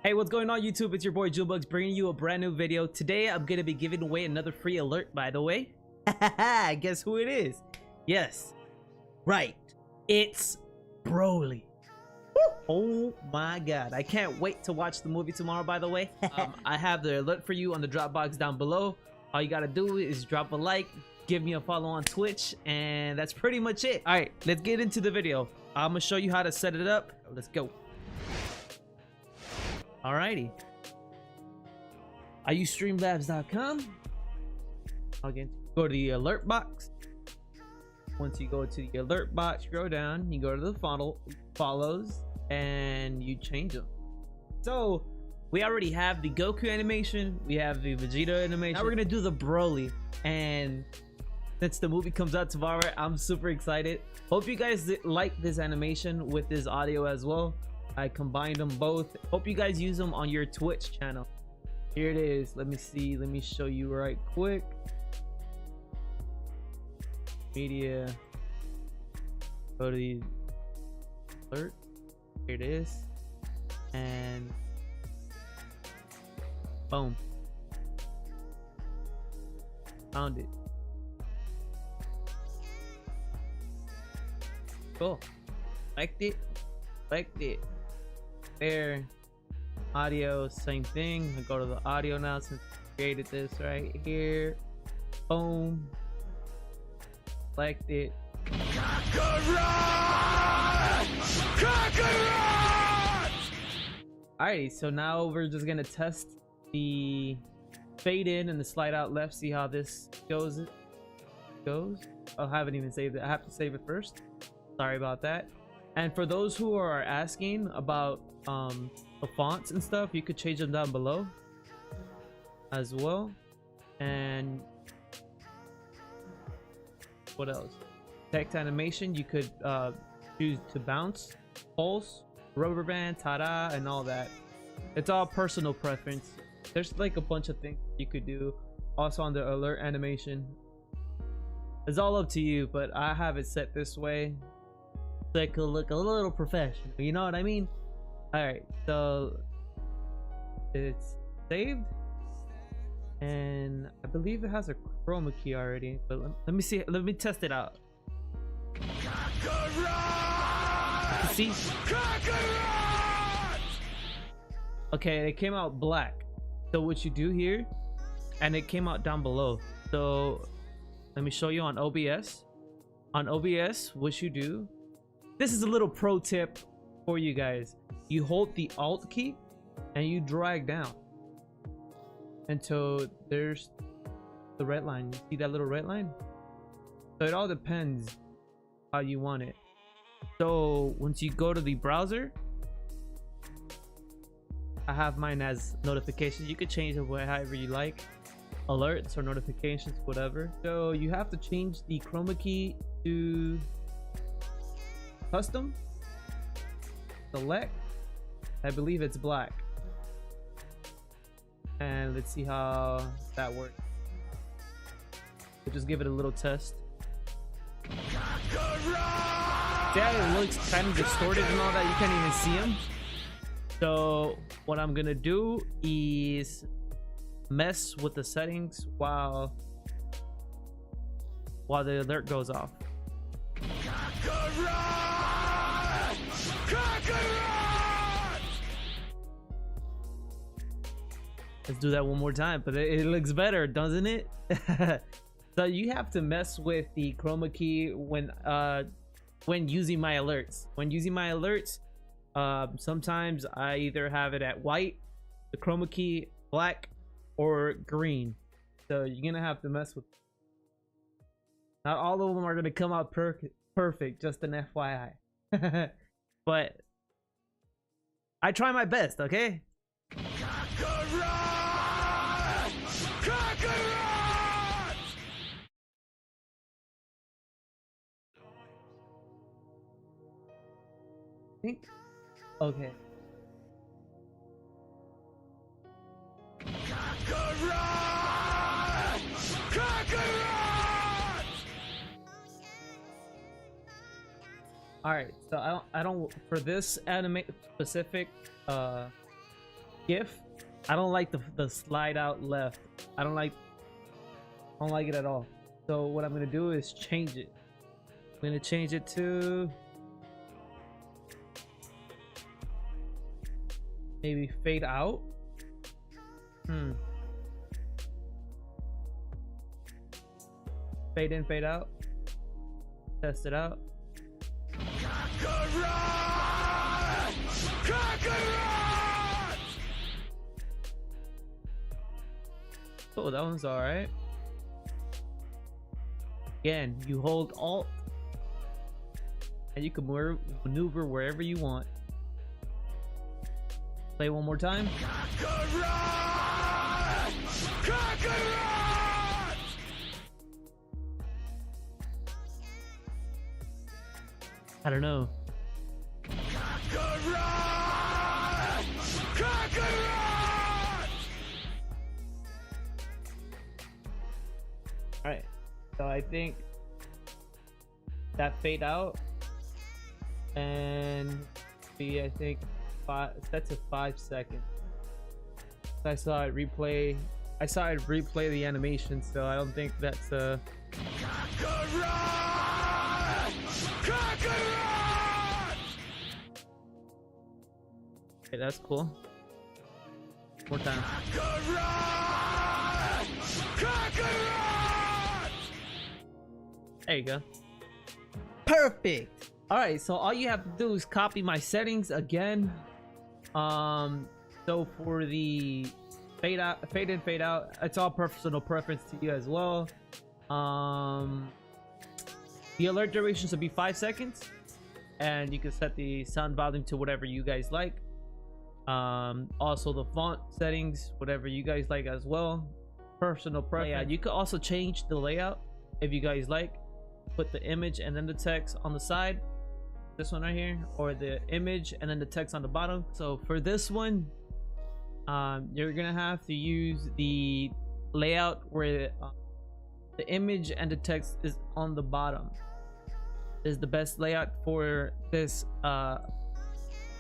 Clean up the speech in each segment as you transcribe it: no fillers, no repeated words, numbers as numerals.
Hey, what's going on YouTube? It's your boy Junebugs bringing you a brand new video. Today I'm gonna be giving away another free alert, by the way. Guess who it is? Yes, right, it's Broly. Oh my god, I can't wait to watch the movie tomorrow, by the way. I have the alert for you on the drop box down below. All you gotta do is drop a like, give me a follow on Twitch, and that's pretty much it. All right, let's get into the video. I'm gonna show you how to set it up. Let's go. Alrighty, I use streamlabs.com. Again, go to the alert box. Once you go to the alert box, scroll down, you go to the follows, and you change them. So we already have the Goku animation, we have the Vegeta animation. Now we're gonna do the Broly, and since the movie comes out tomorrow, I'm super excited. Hope you guys like this animation with this audio as well. I combined them both. Hope you guys use them on your Twitch channel. Here it is. Let me see. Let me show you right quick. Media. Go to the alert. Here it is. And boom. Found it. Cool. Liked it. Liked it. There, audio, same thing. I go to the audio now since I created this right here. Boom. Liked it. Alrighty, so now we're just gonna test the fade in and the slide out left. See how this goes. I haven't even saved it. I have to save it first. Sorry about that. And for those who are asking about the fonts and stuff, you could change them down below as well. And what else? Text animation, you could choose to bounce, pulse, rubber band, ta-da, and all that. It's all personal preference. There's like a bunch of things you could do. Also on the alert animation, it's all up to you, but I have it set this way so it could look a little professional, you know what I mean? All right, so it's saved, and I believe it has a chroma key already, but let me see. Let me test it out. See? Okay, it came out black. So what you do here, and it came out down below. So let me show you on OBS. On OBS, what you do, this is a little pro tip for you guys. You hold the Alt key and you drag down until there's the red line. You see that little red line? So it all depends how you want it. So once you go to the browser, I have mine as notifications. You could change it however you like, alerts or notifications, whatever. So you have to change the chroma key to custom, select, I believe it's black, and let's see how that works. We'll just give it a little test. Yeah, it looks kind of distorted and all that. You can't even see them. So what I'm gonna do is mess with the settings while the alert goes off. Let's do that one more time, but it looks better, doesn't it? So you have to mess with the chroma key when using my alerts. When using my alerts, sometimes I either have it at white, the chroma key black, or green. So you're gonna have to mess with. Not all of them are gonna come out perfect, just an FYI. But I try my best, okay? Think? Okay. All right, so I don't for this anime specific GIF. I don't like the slide out left. I don't like it at all. So what I'm gonna do is change it. I'm gonna change it to maybe fade out. Fade in, fade out. Test it out. Oh, that one's all right. Again, you hold Alt and you can maneuver wherever you want. Play one more time. I don't know. Alright, so I think that fade out and be, I think, set to 5 seconds. I saw it replay the animation, so I don't think that's okay, that's cool. More time. There you go. Perfect. All right, so all you have to do is copy my settings again. So for the fade in, fade out, it's all personal preference to you as well. The alert duration should be 5 seconds, and you can set the sound volume to whatever you guys like. Also the font settings, whatever you guys like as well. Personal preference. Yeah, you could also change the layout if you guys like. Put the image and then the text on the side, this one right here, or the image and then the text on the bottom. So for this one, you're gonna have to use the layout where the image and the text is on the bottom. This is the best layout for this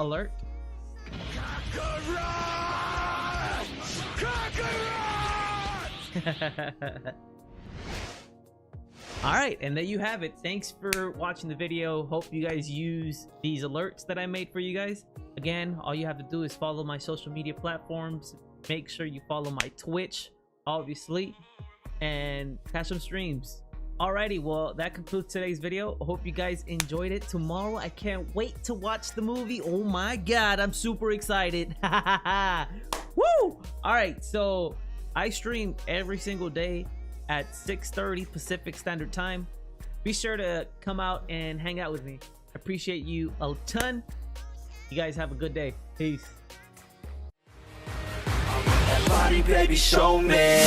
alert. All right, and there you have it. Thanks for watching the video. Hope you guys use these alerts that I made for you guys. Again, all you have to do is follow my social media platforms. Make sure you follow my Twitch, obviously, and catch some streams. Alrighty, well, that concludes today's video. I hope you guys enjoyed it. Tomorrow, I can't wait to watch the movie. Oh my god, I'm super excited. Woo! Alright, so I stream every single day at 6:30 Pacific Standard Time. Be sure to come out and hang out with me. I appreciate you a ton. You guys have a good day. Peace. Body, baby, show me.